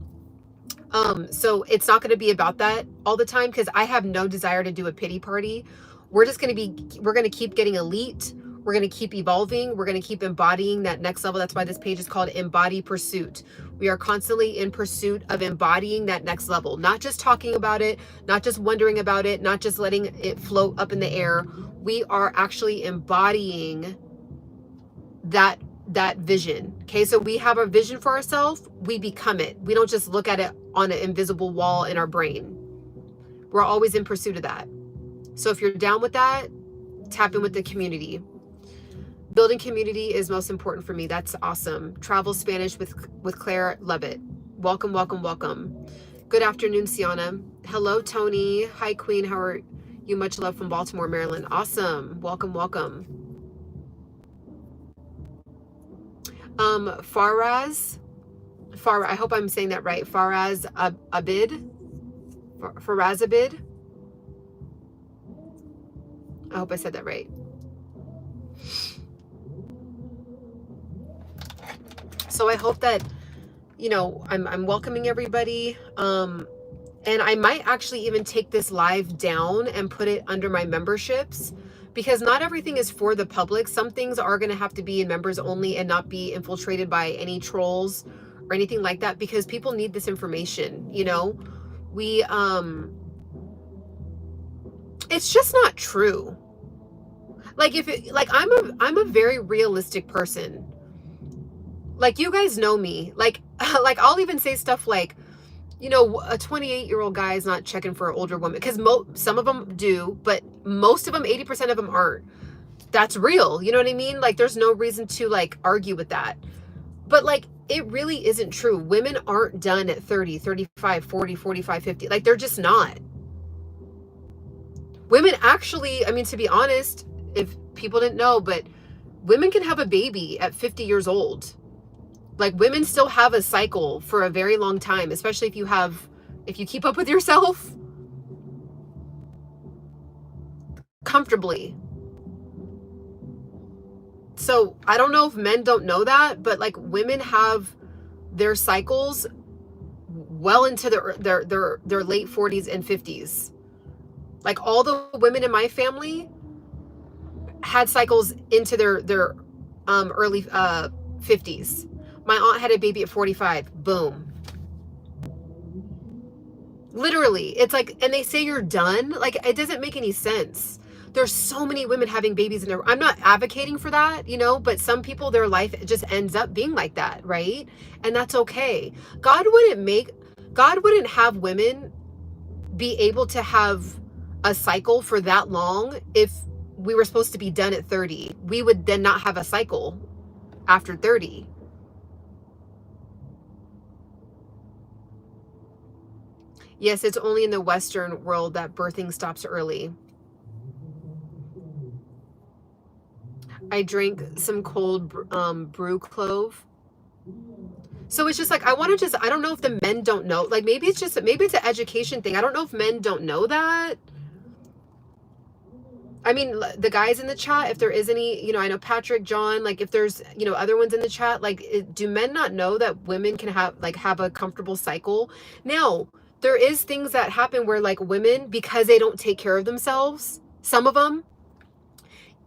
So it's not going to be about that all the time, because I have no desire to do a pity party. We're going to keep getting elite. We're going to keep evolving. We're going to keep embodying that next level. That's why this page is called Embody Pursuit. We are constantly in pursuit of embodying that next level, not just talking about it, not just wondering about it, not just letting it float up in the air. We are actually embodying that vision. Okay, so we have a vision for ourselves, we become it. We don't just look at it on an invisible wall in our brain. We're always in pursuit of that. So if you're down with that, tap in with the community. Building community is most important for me. That's awesome. Travel Spanish with Claire, love it. Welcome. Good afternoon, Ciana. Hello, Tony. Hi, Queen. How are you? Much love from Baltimore, Maryland. Awesome. Welcome. Faraz, I hope I'm saying that right. Faraz Abid. I hope I said that right. So I hope that, you know, I'm welcoming everybody. And I might actually even take this live down and put it under my memberships, because not everything is for the public. Some things are going to have to be in members only and not be infiltrated by any trolls or anything like that, because people need this information. You know, it's just not true. Like I'm a very realistic person. Like, you guys know me. Like I'll even say stuff like, you know, a 28-year-old guy is not checking for an older woman, because some of them do, but most of them, 80% of them aren't. That's real. You know what I mean? Like, there's no reason to like argue with that. But like, it really isn't true. Women aren't done at 30, 35, 40, 45, 50. Like, they're just not. Women actually, I mean, to be honest, if people didn't know, but women can have a baby at 50 years old. Like, women still have a cycle for a very long time, especially if you keep up with yourself comfortably. So I don't know if men don't know that, but like, women have their cycles well into their late 40s and 50s. Like, all the women in my family had cycles into their early 50s. My aunt had a baby at 45. Boom. Literally. It's like, and they say you're done. Like, it doesn't make any sense. There's so many women having babies in their, I'm not advocating for that, you know, but some people, their life just ends up being like that, right? And that's okay. God wouldn't have women be able to have a cycle for that long if we were supposed to be done at 30. We would then not have a cycle after 30. Yes, it's only in the Western world that birthing stops early. I drank some cold brew clove. So it's just like, I don't know if the men don't know. Like, maybe it's an education thing. I don't know if men don't know that. I mean, the guys in the chat, if there is any, I know Patrick, John, like if there's, other ones in the chat, like, do men not know that women can have a comfortable cycle? Now, there is things that happen where like women, because they don't take care of themselves, some of them,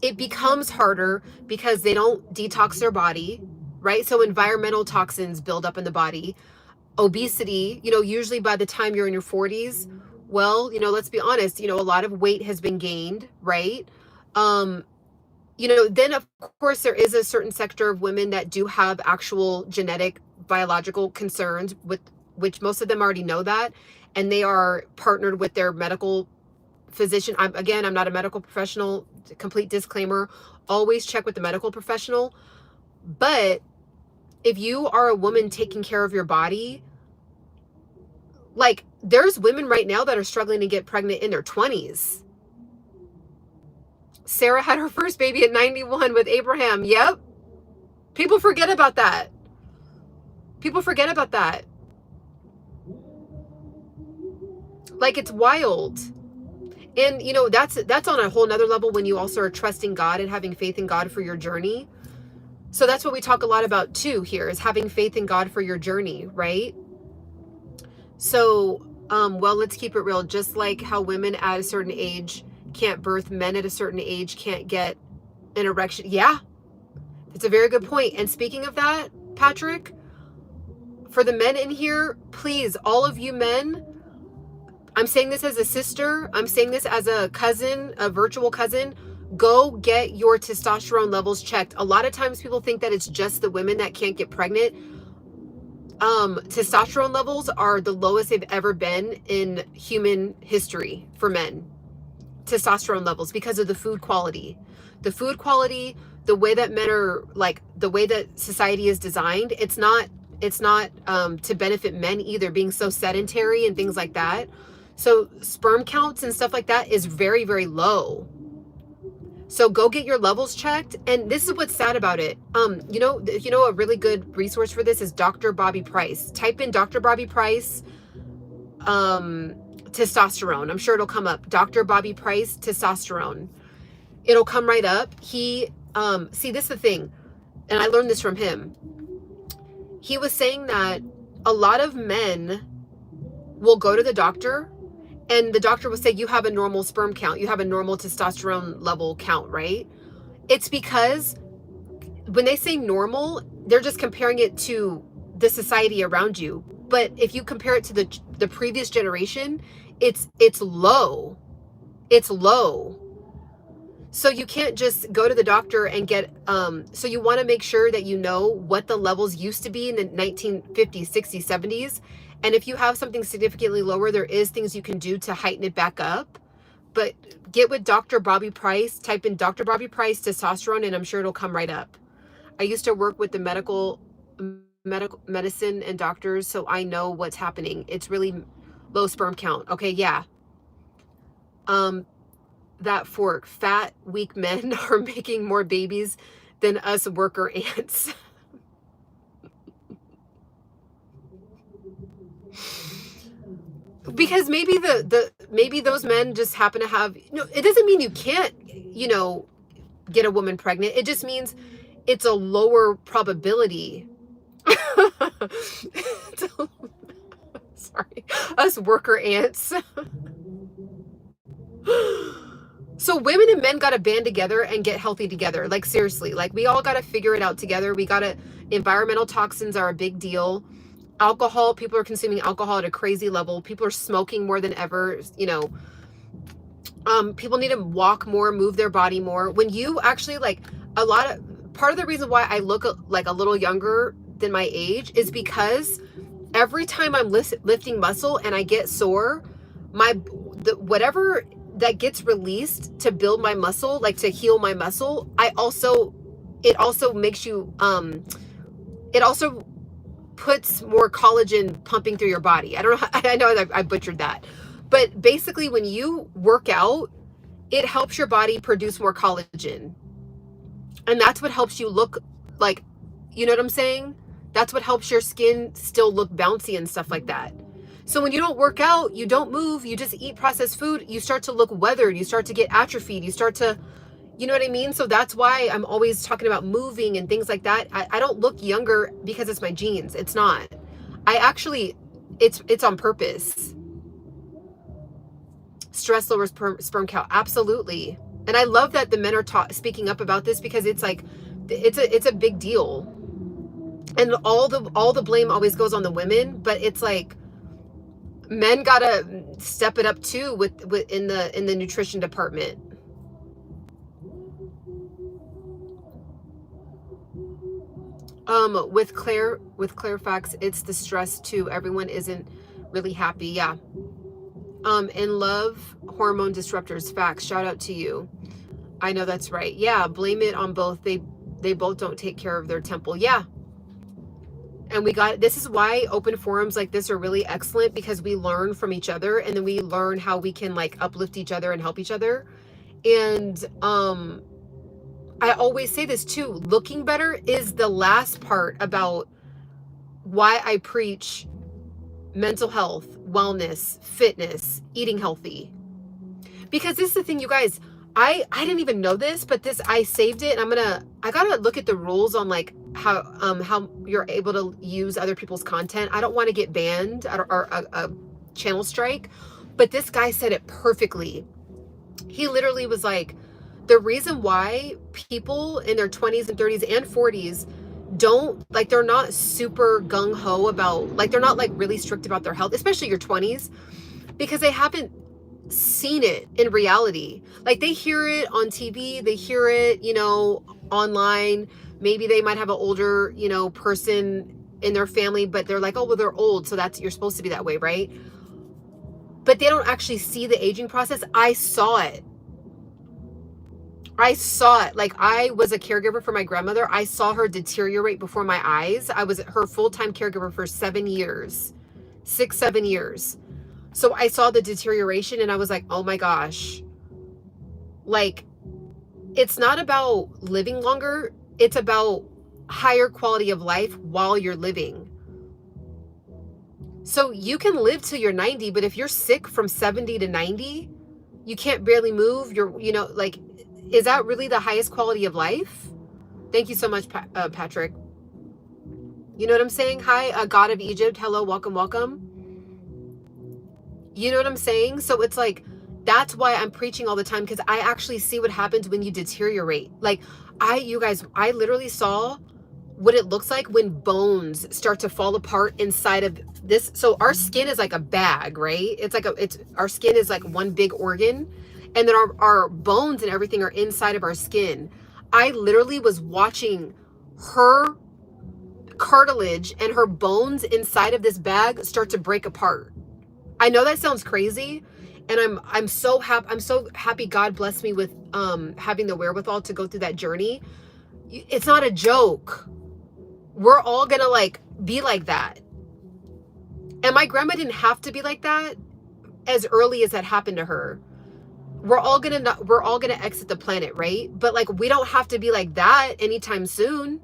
it becomes harder because they don't detox their body, right? So environmental toxins build up in the body. Obesity, usually by the time you're in your 40s, well, let's be honest, a lot of weight has been gained, right? Then of course there is a certain sector of women that do have actual genetic biological concerns, with which most of them already know that, and they are partnered with their medical physician. I'm not a medical professional, complete disclaimer, always check with the medical professional. But if you are a woman taking care of your body, like, there's women right now that are struggling to get pregnant in their 20s. Sarah had her first baby at 91 with Abraham. Yep. People forget about that. Like, it's wild. And, that's on a whole nother level when you also are trusting God and having faith in God for your journey. So that's what we talk a lot about too here, is having faith in God for your journey, right? So, well, let's keep it real. Just like how women at a certain age can't birth, men at a certain age can't get an erection. Yeah, it's a very good point. And speaking of that, Patrick, for the men in here, please, all of you men, I'm saying this as a sister, I'm saying this as a cousin, a virtual cousin, go get your testosterone levels checked. A lot of times people think that it's just the women that can't get pregnant. Testosterone levels are the lowest they've ever been in human history for men. Testosterone levels, because of the food quality. The food quality, the way that men are, like, the way that society is designed, it's not to benefit men either, being so sedentary and things like that. So sperm counts and stuff like that is very, very low. So go get your levels checked. And this is what's sad about it. A really good resource for this is Dr. Bobby Price. Type in Dr. Bobby Price, testosterone. I'm sure it'll come up. Dr. Bobby Price, testosterone. It'll come right up. See, this is the thing. And I learned this from him. He was saying that a lot of men will go to the doctor, and the doctor will say, you have a normal sperm count. You have a normal testosterone level count, right? It's because when they say normal, they're just comparing it to the society around you. But if you compare it to the previous generation, it's low. It's low. So you can't just go to the doctor and get, so you want to make sure that you know what the levels used to be in the 1950s, 60s, 70s. And if you have something significantly lower, there is things you can do to heighten it back up. But get with Dr. Bobby Price, type in Dr. Bobby Price testosterone, and I'm sure it'll come right up. I used to work with the medical medicine and doctors, so I know what's happening. It's really low sperm count. Okay, yeah. That fork, fat, weak men are making more babies than us worker ants. Because maybe maybe those men just happen to have, it doesn't mean you can't, get a woman pregnant. It just means it's a lower probability. Sorry, us worker ants. So women and men got to band together and get healthy together. Like, seriously, like, we all got to figure it out together. Environmental toxins are a big deal. Alcohol, people are consuming alcohol at a crazy level. People are smoking more than ever. People need to walk more, move their body more. When you actually, like, part of the reason why I look like a little younger than my age is because every time I'm lifting muscle and I get sore, whatever that gets released to build my muscle, like to heal my muscle, it also makes you, it also puts more collagen pumping through your body. I don't know, I know I butchered that. But basically when you work out, it helps your body produce more collagen. And that's what helps you look like, you know what I'm saying? That's what helps your skin still look bouncy and stuff like that. So when you don't work out, you don't move, you just eat processed food, you start to look weathered, you start to get atrophied, you start to, you know what I mean? So that's why I'm always talking about moving and things like that. I don't look younger because it's my genes. It's not. I actually, it's on purpose. Stress lowers sperm count. Absolutely. And I love that the men are speaking up about this, because it's like, it's a big deal. And all the blame always goes on the women, but it's like, men gotta step it up too with in the nutrition department. With Clarifax, it's the stress too. Everyone isn't really happy. Yeah. And love hormone disruptors. Facts. Shout out to you. I know that's right. Yeah. Blame it on both. They both don't take care of their temple. Yeah. And this is why open forums like this are really excellent, because we learn from each other, and then we learn how we can like uplift each other and help each other. And, I always say this too, looking better is the last part about why I preach mental health, wellness, fitness, eating healthy. Because this is the thing, you guys, I didn't even know this, but I saved it, and I gotta look at the rules on like how you're able to use other people's content. I don't want to get banned or a channel strike, but this guy said it perfectly. He literally was like, the reason why people in their 20s and 30s and 40s don't, like, they're not super gung-ho about, like, they're not like really strict about their health, especially your 20s, because they haven't seen it in reality. Like, they hear it on TV, they hear it, you know, online. Maybe they might have an older, you know, person in their family, but they're like, oh, well, they're old, so you're supposed to be that way, right? But they don't actually see the aging process. I saw it. Like, I was a caregiver for my grandmother. I saw her deteriorate before my eyes. I was her full-time caregiver for 7 years, 7 years. So I saw the deterioration, and I was like, oh my gosh. Like, it's not about living longer. It's about higher quality of life while you're living. So you can live till you're 90, but if you're sick from 70 to 90, you can't barely move. You know, like, is that really the highest quality of life? Thank you so much, Patrick. You know what I'm saying? Hi, God of Egypt. Hello, welcome, welcome. You know what I'm saying? So it's like, that's why I'm preaching all the time, because I actually see what happens when you deteriorate. Like, you guys, I literally saw what it looks like when bones start to fall apart inside of this. So our skin is like a bag, right? Our skin is like one big organ. And then our bones and everything are inside of our skin. I literally was watching her cartilage and her bones inside of this bag start to break apart. I know that sounds crazy, and I'm so happy God blessed me with having the wherewithal to go through that journey. It's not a joke. We're all gonna like be like that. And my grandma didn't have to be like that as early as that happened to her. We're all gonna exit the planet, right? But like, we don't have to be like that anytime soon.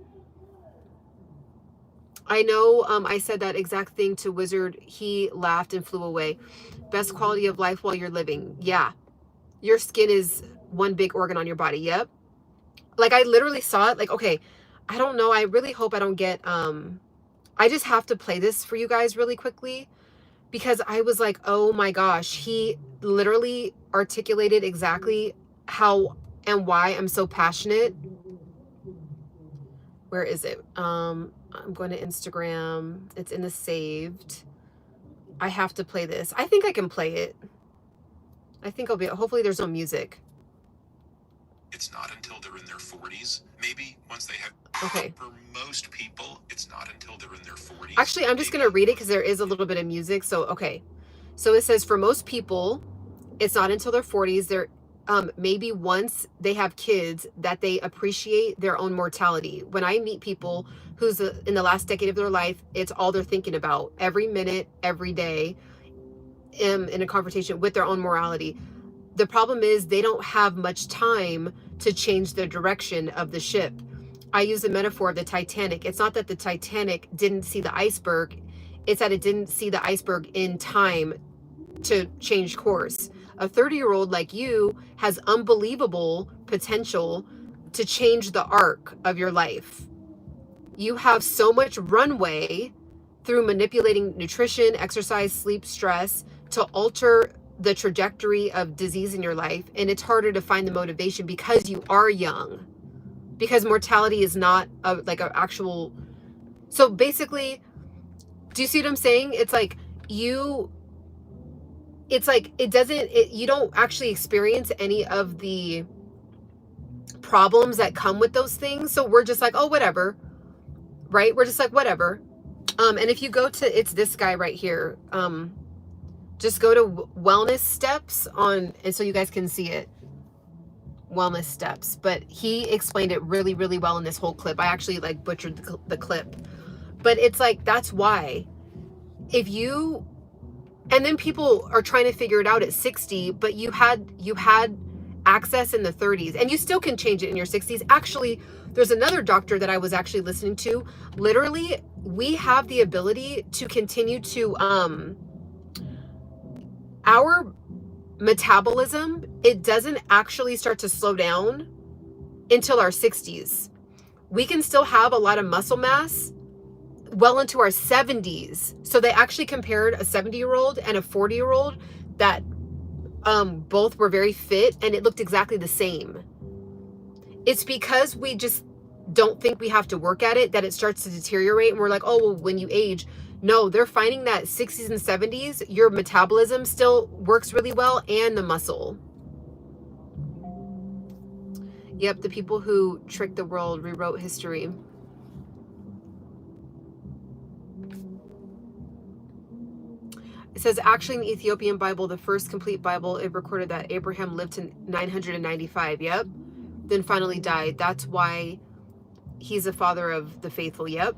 I know, I said that exact thing to Wizard. He laughed and flew away. Best quality of life while you're living. Yeah. Your skin is one big organ on your body. Yep. Like, I literally saw it. Like, okay, I don't know. I really hope I don't get, I just have to play this for you guys really quickly, because I was like, oh my gosh, he literally articulated exactly how and why I'm so passionate. Where is it? I'm going to Instagram. It's in the saved. I have to play this. I think I can play it. I think I'll be, hopefully there's no music. It's not until they're in their 40s. Maybe once they have, okay. For most people, it's not until they're in their 40s. Actually, I'm just going to read it because there is a little bit of music. So, okay. So it says, for most people, It's not until their 40s, they're maybe once they have kids, that they appreciate their own mortality. When I meet people who's in the last decade of their life, it's all they're thinking about every minute, every day, in a conversation with their own morality. The problem is they don't have much time to change the direction of the ship. I use the metaphor of the Titanic. It's not that the Titanic didn't see the iceberg, it's that it didn't see the iceberg in time to change course. A 30-year-old like you has unbelievable potential to change the arc of your life. You have so much runway through manipulating nutrition, exercise, sleep, stress to alter the trajectory of disease in your life. And it's harder to find the motivation because you are young, because mortality is not like an actual. So basically, do you see what I'm saying? It's like you don't actually experience any of the problems that come with those things. So we're just like, oh, whatever, right? We're just like, whatever. And if you go to, it's this guy right here. Just go to Wellness Steps and so you guys can see it. Wellness Steps. But he explained it really, really well in this whole clip. I actually like butchered the clip. But it's like, that's why. And then people are trying to figure it out at 60, but you had access in the 30s, and you still can change it in your 60s. Actually, there's another doctor that I was actually listening to. Literally, we have the ability to continue to, our metabolism, it doesn't actually start to slow down until our 60s. We can still have a lot of muscle mass well into our 70s. So they actually compared a 70-year-old and a 40-year-old that both were very fit, and it looked exactly the same. It's because we just don't think we have to work at it that it starts to deteriorate, and we're like, oh, well, when you age. No, they're finding that 60s and 70s, your metabolism still works really well, and the muscle. Yep, the people who tricked the world rewrote history. It says, actually, in the Ethiopian Bible, the first complete Bible, it recorded that Abraham lived to 995. Yep. Then finally died. That's why he's a father of the faithful. Yep.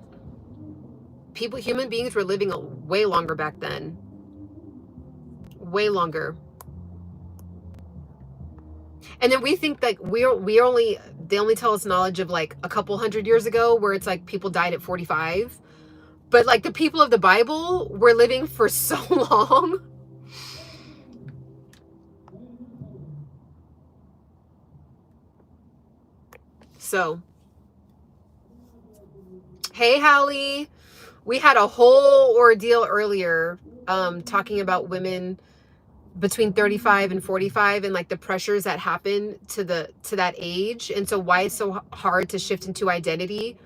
Human beings were living way longer back then. Way longer. And then we think like they only tell us knowledge of like a couple hundred years ago, where it's like people died at 45. But like the people of the Bible were living for so long. So, hey, Hallie. We had a whole ordeal earlier talking about women between 35 and 45 and like the pressures that happen to that age. And so why it's so hard to shift into identity,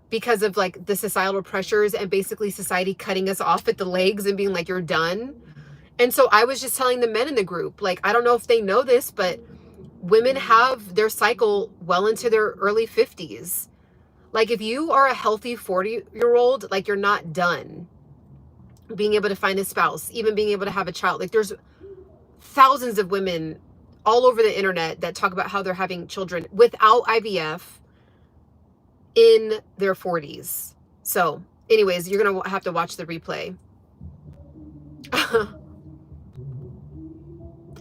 because of like the societal pressures and basically society cutting us off at the legs and being like, you're done. And so I was just telling the men in the group, like, I don't know if they know this, but women have their cycle well into their early 50s. Like if you are a healthy 40-year-old, like you're not done being able to find a spouse, even being able to have a child. Like there's thousands of women all over the internet that talk about how they're having children without IVF in their 40s. So anyways, you're going to have to watch the replay.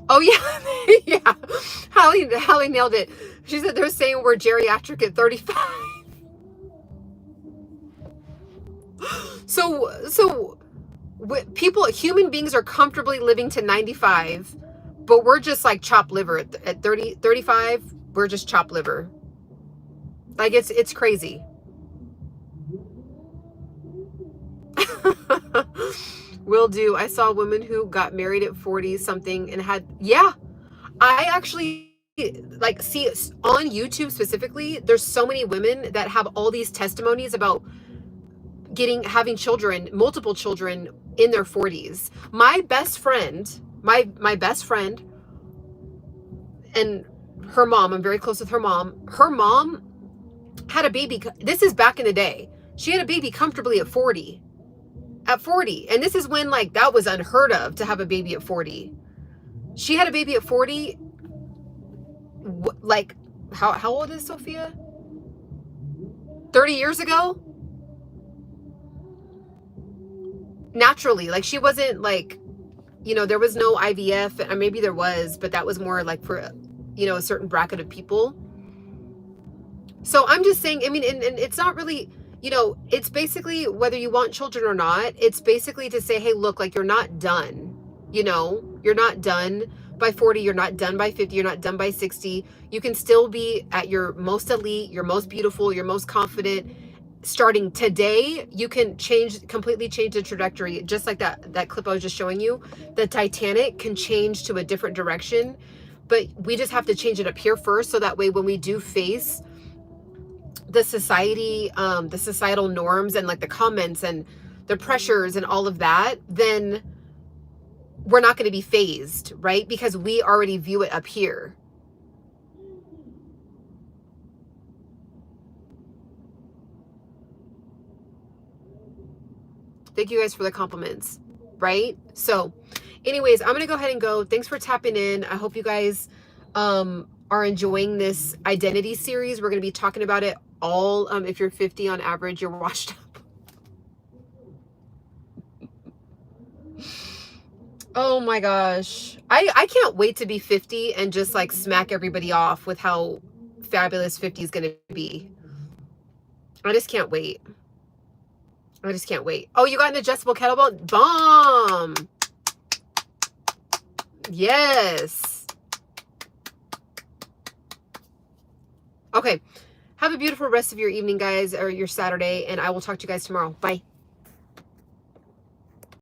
Oh yeah. Yeah. Hallie nailed it. She said they're saying we're geriatric at 35. So human beings are comfortably living to 95, but we're just like chopped liver at 30, 35. We're just chopped liver. Like it's crazy. Will do. I saw a woman who got married at 40 something and had, yeah, I actually like see on YouTube specifically, there's so many women that have all these testimonies about having children, multiple children in their 40s. My best friend, my best friend and her mom, I'm very close with her mom. Her mom had a baby. This is back in the day. She had a baby comfortably at 40. At 40. And this is when like that was unheard of to have a baby at 40. She had a baby at 40. Like, how old is Sophia? 30 years ago? Naturally. Like, she wasn't like, you know, there was no IVF, and maybe there was, but that was more like for, you know, a certain bracket of people. So I'm just saying, I mean, and it's not really, you know, it's basically whether you want children or not, it's basically to say, hey, look, like, you're not done, you know, you're not done by 40, you're not done by 50, you're not done by 60. You can still be at your most elite, your most beautiful, your most confident. Starting today, you can completely change the trajectory. Just like that clip I was just showing you, the Titanic can change to a different direction, but we just have to change it up here first. So that way, when we do face the societal norms and like the comments and the pressures and all of that, then we're not going to be phased, right? Because we already view it up here. Thank you guys for the compliments, right? So anyways, I'm going to go ahead and go. Thanks for tapping in. I hope you guys are enjoying this identity series. We're going to be talking about it all. If you're 50 on average, you're washed up. Oh my gosh. I can't wait to be 50 and just like smack everybody off with how fabulous 50 is going to be. I just can't wait. I just can't wait. Oh, you got an adjustable kettlebell? Bomb. Yes. Okay. Have a beautiful rest of your evening, guys, or your Saturday, and I will talk to you guys tomorrow. Bye.